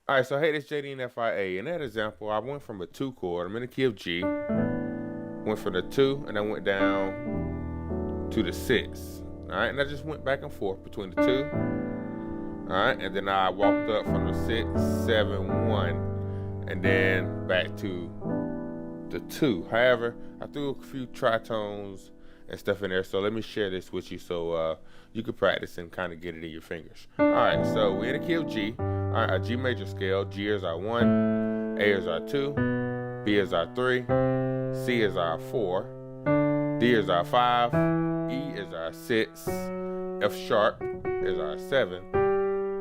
All right, so hey, this jdeanfia. In that example, I went from a 2 chord. I'm in the key of G. Went from the 2, and I went down to the 6. All right, and I just went back and forth between the 2. All right, and then I walked up from the 6, 7, 1, and then back to the 2. However, I threw a few tritones and stuff in there, so let me share this with you so you can practice and kind of get it in your fingers. All right, so we're in the key of G. All right, our G major scale. G is our 1, A is our 2, B is our 3, C is our 4, D is our 5, E is our 6, F sharp is our 7,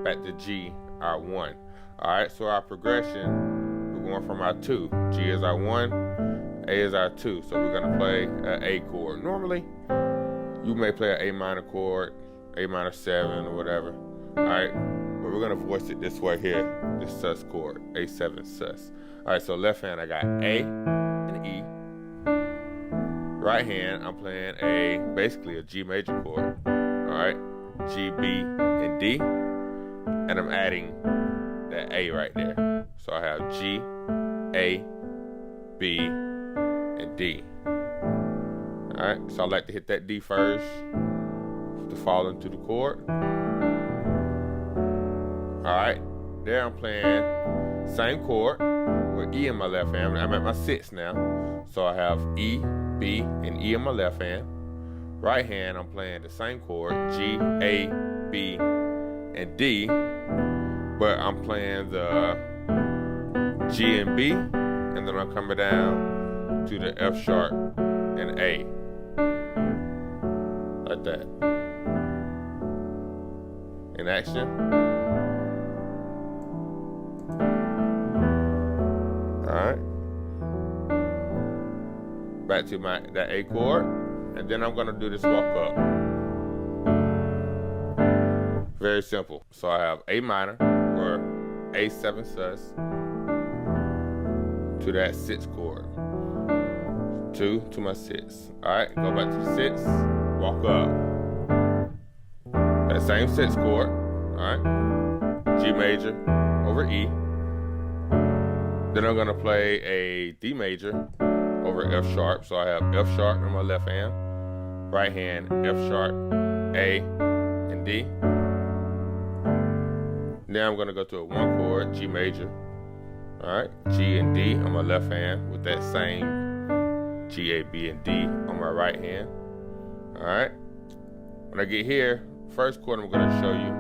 back to G, our 1. All right, so our progression, we're going from our 2. G is our 1, A is our 2, so we're gonna play an A chord. Normally, you may play an A minor chord, A minor 7 or whatever. All right, but we're gonna voice it this way here, this sus chord, A7 sus. All right, so left hand I got A and E. Right hand I'm playing basically a G major chord. All right, G, B, and D, and I'm adding that A right there. So I have G, A, B, and D. All right, so I like to hit that D first to fall into the chord. All right, there I'm playing same chord with E in my left hand. I'm at my 6 now. So I have E, B, and E in my left hand. Right hand, I'm playing the same chord, G, A, B, and D. But I'm playing the G and B, and then I'm coming down to the F sharp and A. Like that. In action. Alright. Back to that A chord. And then I'm gonna do this walk up. Very simple. So I have A minor or A7 sus to that 6 chord. 2 to my 6. Alright, go back to the 6, walk up. That same 6 chord. Alright. G major over E. Then I'm gonna play a D major over F sharp. So I have F sharp in my left hand, right hand, F sharp, A, and D. Now I'm gonna go to a 1 chord, G major. Alright, G and D on my left hand with that same G, A, B, and D on my right hand. Alright, when I get here, first chord I'm gonna show you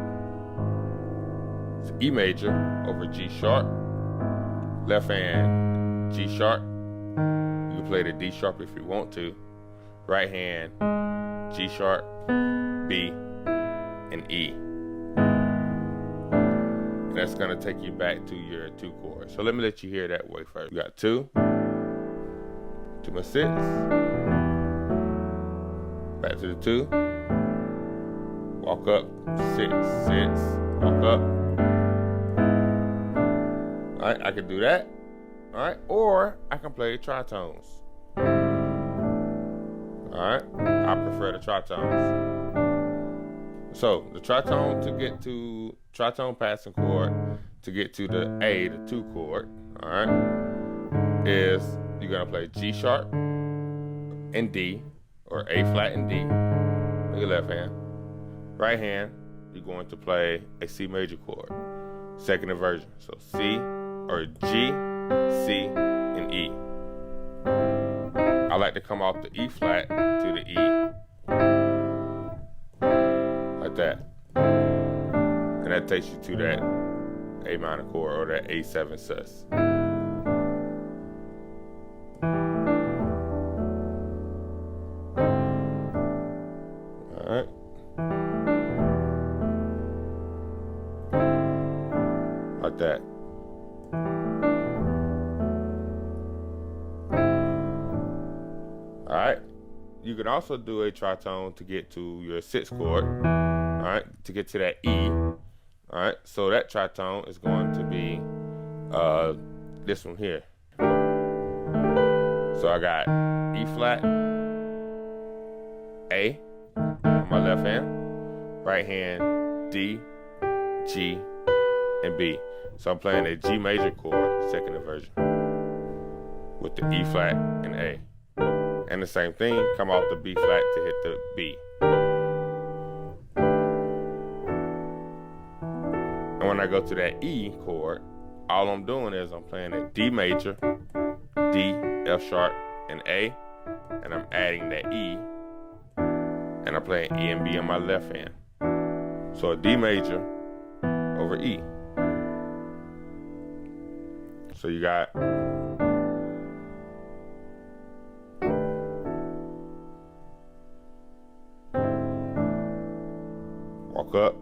is E major over G sharp. Left hand, G sharp. You can play the D sharp if you want to. Right hand, G sharp, B, and E. And that's gonna take you back to your 2 chords. So let me let you hear that way first. You got 2 to my 6. Back to the 2. Walk up, 6, 6, walk up. All right, I can do that. All right, or I can play tritones. All right, I prefer the tritones. So the tritone to get to tritone passing chord to get to the A, the 2 chord. All right, is you're gonna play G sharp and D, or A flat and D with your left hand. Right hand, you're going to play a C major chord, second inversion. So C or G, C, and E. I like to come off the E flat to the E. Like that. And that takes you to that A minor chord or that A7 sus. Alright. Like that. Alright, you can also do a tritone to get to your 6 chord, alright, to get to that E, alright, so that tritone is going to be this one here. So I got E flat, A on my left hand, right hand, D, G, and B. So I'm playing a G major chord, second inversion, with the E flat and A. And the same thing, come off the B flat to hit the B. And when I go to that E chord, all I'm doing is I'm playing a D major, D, F sharp, and A, and I'm adding that E, and I'm playing E and B on my left hand. So a D major over E. So you got walk up.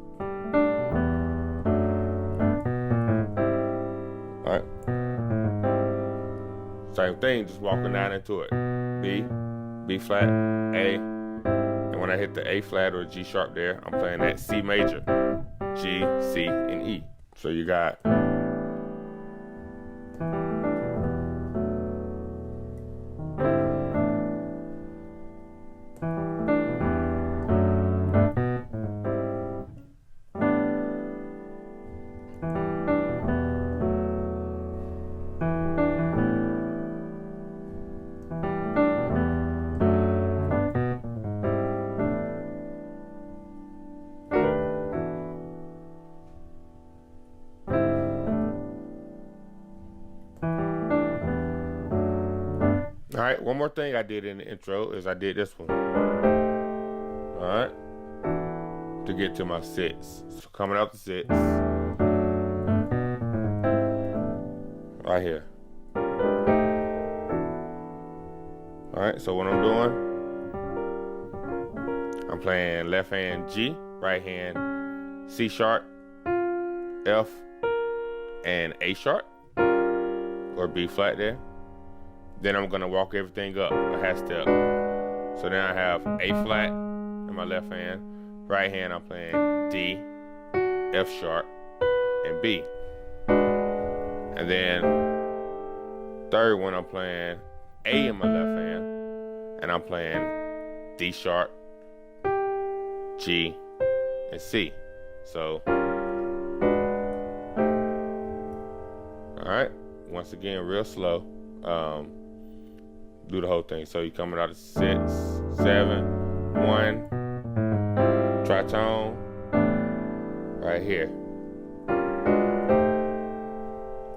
Alright. Same thing, just walking down into it. B, B flat, A. And when I hit the A flat or G sharp there, I'm playing that C major, G, C, and E. So you got all right, one more thing I did in the intro is I did this one. All right, to get to my six. So coming out the six, right here. All right, so what I'm doing, I'm playing left hand G, right hand C sharp, F, and A sharp, or B flat there. Then I'm gonna walk everything up a half step. So then I have A flat in my left hand. Right hand I'm playing D, F sharp, and B. And then third one I'm playing A in my left hand, and I'm playing D sharp, G, and C. So, all right, once again, real slow. Do the whole thing. So you're coming out of 6, 7, 1, tritone, right here,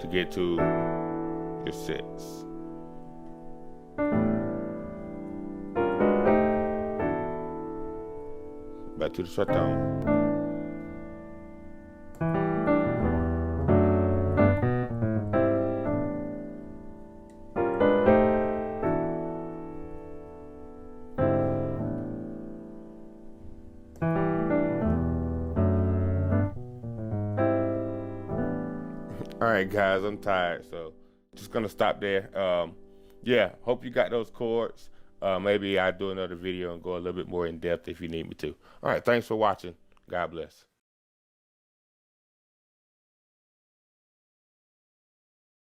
to get to your 6. Back to the tritone. All right, guys, I'm tired, so just gonna stop there. Yeah, hope you got those chords. Maybe I'll do another video and go a little bit more in depth if you need me to. All right, thanks for watching. God bless.